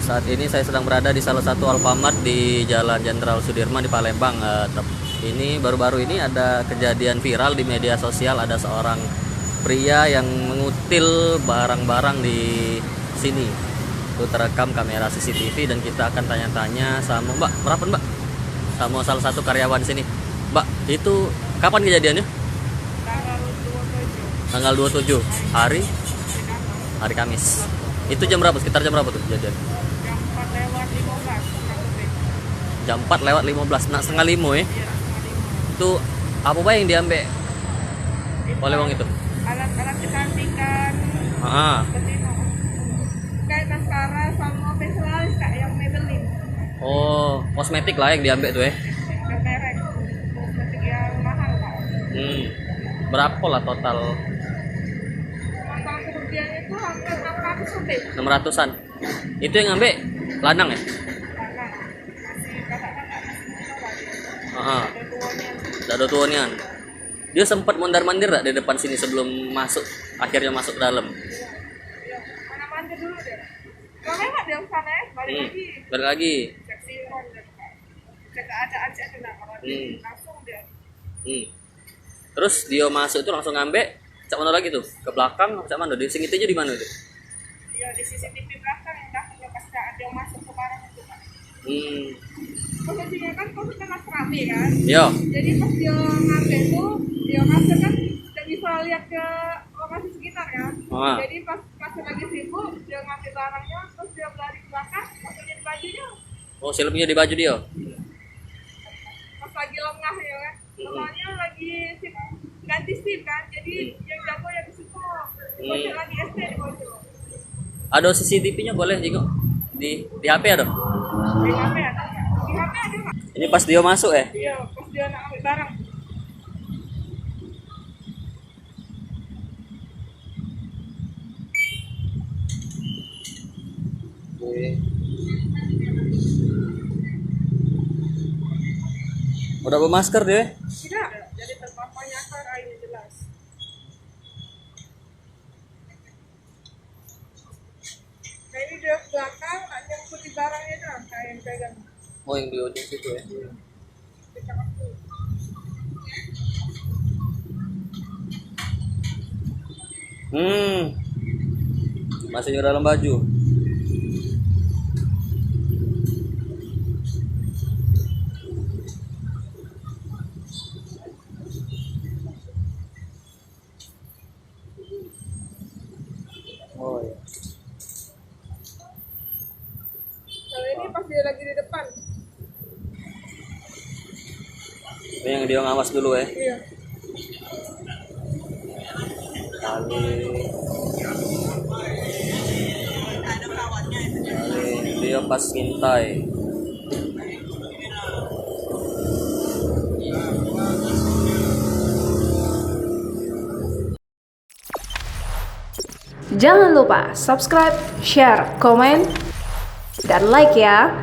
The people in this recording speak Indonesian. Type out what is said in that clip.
Saat ini saya sedang berada di salah satu Alfamart di Jalan Jenderal Sudirman di Palembang. Ini baru-baru ini ada kejadian viral di media sosial, ada seorang pria yang mengutil barang-barang di sini. Itu terekam kamera CCTV dan kita akan tanya-tanya sama Mbak, berapa Mbak? Sama salah satu karyawan sini. Mbak, itu kapan kejadiannya? Tanggal 27 hari Kamis. Itu jam berapa? Sekitar jam berapa tuh kejadian? Jam 4 lewat 15. Nah, setengah 5 ya. Itu apa yang diambil oleh wong itu? Alat-alat kecantikan. Betina. Kayak maskara sama facialis kayak yang Maybelline. Oh, kosmetik lah yang diambil tuh ya. Yang merek. Kosmetik yang mahal, Pak. Berapa lah total? Total kerugian itu hampir 600 lebih. 600-an. Itu yang ngambil lanang ya? Karena masih kakak-kakak masih Heeh. ada tuanya. Ada tuanian. Dia sempat mondar-mandir di depan sini sebelum masuk, akhirnya masuk ke dalam. Ya, mana mandi dulu deh. Kalau memang dia sana ya, balik lagi. Balik lagi. Cek siron dan cek keadaan cek kena kalau dia langsung dia. Terus dia masuk itu langsung ngambil. Cak mana lagi tuh? Ke belakang, cak mana? Di sini aja di mana itu? Ya di CCTV belakang yang belakang pas dia masuk ke barang itu kan. Posisinya kan posisinya mas rame kan. Yo. Jadi pas dia ngambil itu dia masuk kan tidak bisa lihat ke lokasi sekitar ya. Jadi pas lagi sibuk dia ngambil barangnya terus dia lari ke belakang masukin bajunya. Oh, silapnya di baju dia. Pas lagi lengah ya kan. Soalnya lagi sibuk ganti SIM kan. Jadi yang jago yang di situ. Bocor lagi SD di bocor. Ada CCTV-nya boleh juga di HP ada. Di HP ada. Di HP ada nggak? Ini pas dia masuk ya? Iya, pas dia nak ambil barang. Udah bermasker dia? Tidak, jadi terpapar nyasar airnya jelas. Nah ini dia ke belakang, nak nyangkut di barangnya dah, kayak yang pegang. Oh, yang di ujung situ ya? Di tangan tuh. Masih di dalam baju. Oh ya. Kalau ini pas dia lagi di depan. Ini yang dia ngawas dulu ya. Iya. Kali dia pas ngintai. Jangan lupa subscribe, share, komen, dan like ya.